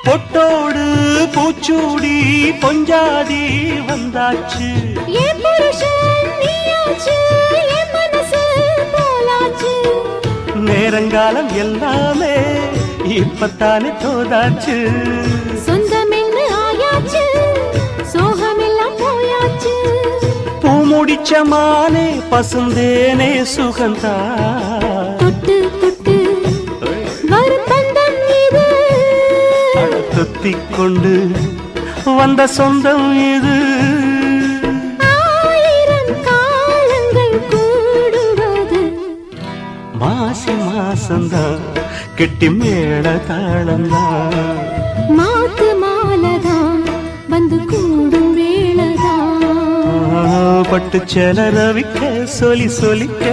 பொட்டோடு பூச்சூடி பொஞ்சாதி வந்தாச்சு என் புருஷன் நீயாச்சு என் மனசு போலாச்சு நேரங்காலம் எல்லாமே இப்பத்தானே தோதாச்சு சொந்தம் என்ன ஆயாச்சு சோகமெல்லாம் போயாச்சு பூமுடிச்ச மானே பசுந்தேனே சுகந்தா தொட்டு தொட்டு வரும் பந்தம் இது தொத்திக் கொண்டு வந்த சொந்தம் இது ஆயிரம் காலங்கள் கூடுவது மாசி மாசந்தான் கெட்டி மேள தாளந்தான் மாத்து மாலதான் வந்து கூடும் வேளதான் பட்டு செல ரவிக்க சொலி சொலிக்க